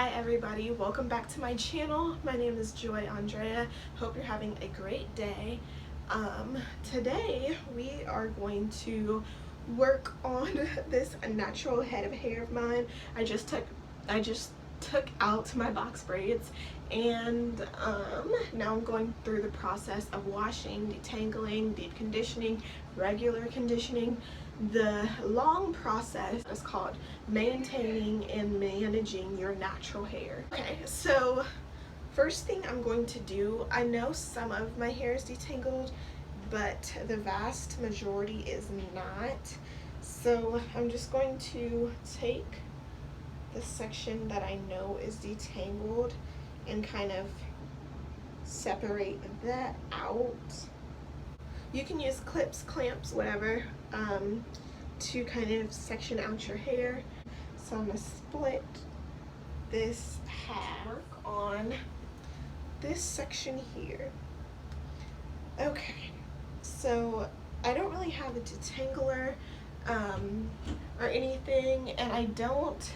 Hi everybody, welcome back to my channel. My name is Andreá. Hope you're having a great day. Today we are going to work on this natural head of hair of mine. I just took out my box braids, and now I'm going through the process of washing, detangling, deep conditioning, regular conditioning. The long process is called maintaining and managing your natural hair. Okay, so first thing I'm going to do, I know some of my hair is detangled, but the vast majority is not. So I'm just going to take the section that I know is detangled and kind of separate that out. You can use clips, clamps, whatever, to kind of section out your hair. So I'm gonna split this half, work on this section here. Okay, so I don't really have a detangler or anything, and I don't,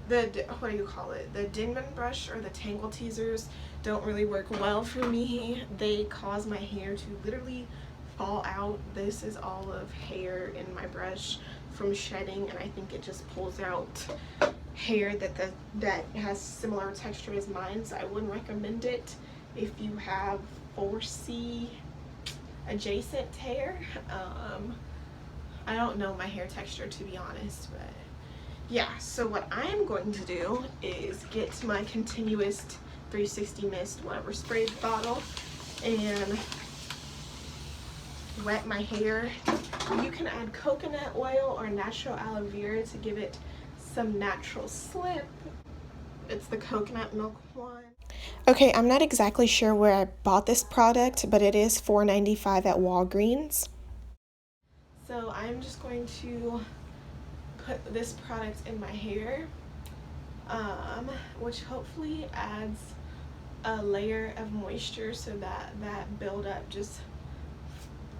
what do you call it, the Denman brush or the tangle teasers don't really work well for me. They cause my hair to literally fall out. This is all of hair in my brush from shedding, and I think it just pulls out hair that has similar texture as mine, so I wouldn't recommend it if you have 4C adjacent hair. I don't know my hair texture, to be honest, but yeah. So what I'm going to do is get my continuous 360 mist, whatever, spray bottle, and wet my hair. You can add coconut oil or natural aloe vera to give it some natural slip. It's the coconut milk one. Okay, I'm not exactly sure where I bought this product, but it is $4.95 at Walgreens. So I'm just going to put this product in my hair, which hopefully adds a layer of moisture so that that buildup just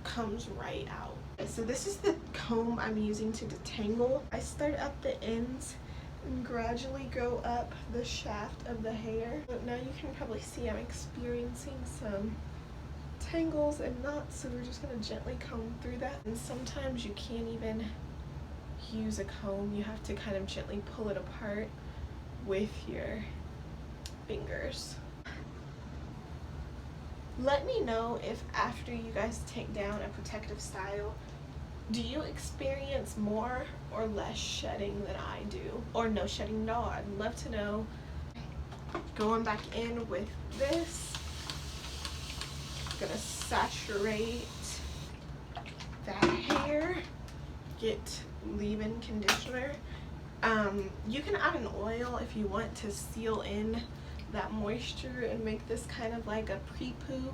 comes right out. So this is the comb I'm using to detangle. I start at the ends and gradually go up the shaft of the hair. But now you can probably see I'm experiencing some tangles and knots, so we're just going to gently comb through that. And sometimes you can't even use a comb, you have to kind of gently pull it apart with your fingers. Let me know if after you guys take down a protective style, do you experience more or less shedding than I do? Or no shedding at all? I'd love to know. Going back in with this, I'm gonna saturate that hair, get leave-in conditioner. You can add an oil if you want to seal in that moisture and make this kind of like a pre-poo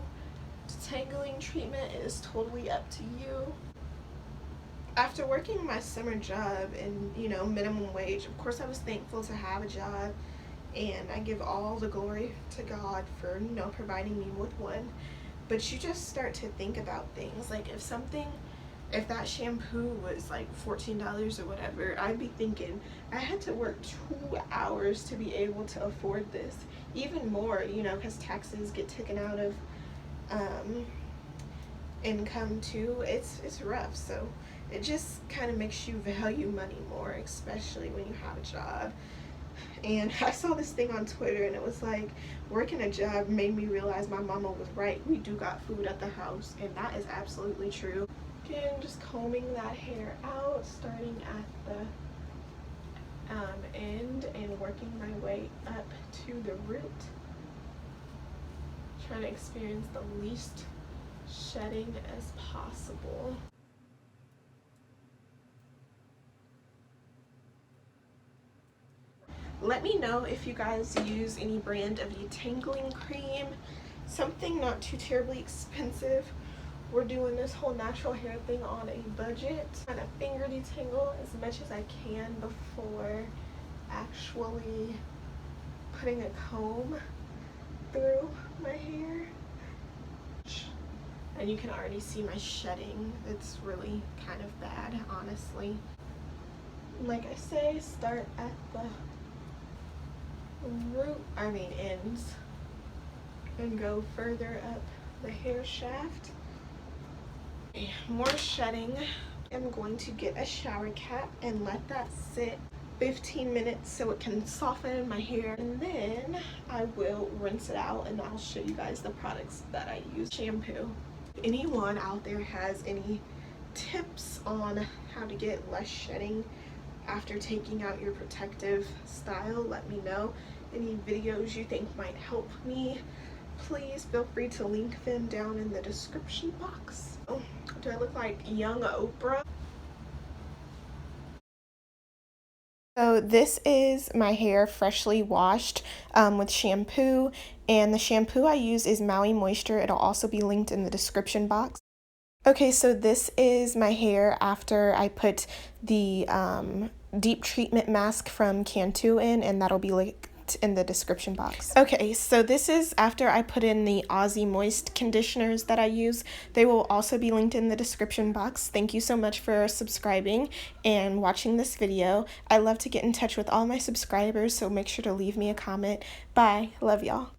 detangling treatment. It is totally up to you. After working my summer job and, you know, minimum wage, of course I was thankful to have a job, and I give all the glory to God for, you know, providing me with one. But you just start to think about things like, if that shampoo was like $14 or whatever, I'd be thinking I had to work 2 hours to be able to afford this. Even more, you know, because taxes get taken out of income too. It's rough. So it just kind of makes you value money more, especially when you have a job. And I saw this thing on Twitter, and it was like, working a job made me realize my mama was right. We do got food at the house, and that is absolutely true. Again, just combing that hair out, starting at the end and working my way up to the root. Trying to experience the least shedding as possible. Let me know if you guys use any brand of detangling cream, something not too terribly expensive. We're doing this whole natural hair thing on a budget. Kind of finger detangle as much as I can before actually putting a comb through my hair. And you can already see my shedding. It's really kind of bad, honestly. Like I say, start at the ends and go further up the hair shaft. More shedding. I'm going to get a shower cap and let that sit 15 minutes so it can soften my hair, and then I will rinse it out and I'll show you guys the products that I use. Shampoo. If anyone out there has any tips on how to get less shedding after taking out your protective style, let me know. Any videos you think might help me, please feel free to link them down in the description box. Oh, do I look like young Oprah? So this is my hair freshly washed with shampoo, and the shampoo I use is Maui Moisture. It'll also be linked in the description box. Okay, so this is my hair after I put the deep treatment mask from Cantu in, and that'll be linked in the description box. Okay, so this is after I put in the Aussie Moist conditioners that I use. They will also be linked in the description box. Thank you so much for subscribing and watching this video. I love to get in touch with all my subscribers, so make sure to leave me a comment. Bye. Love y'all.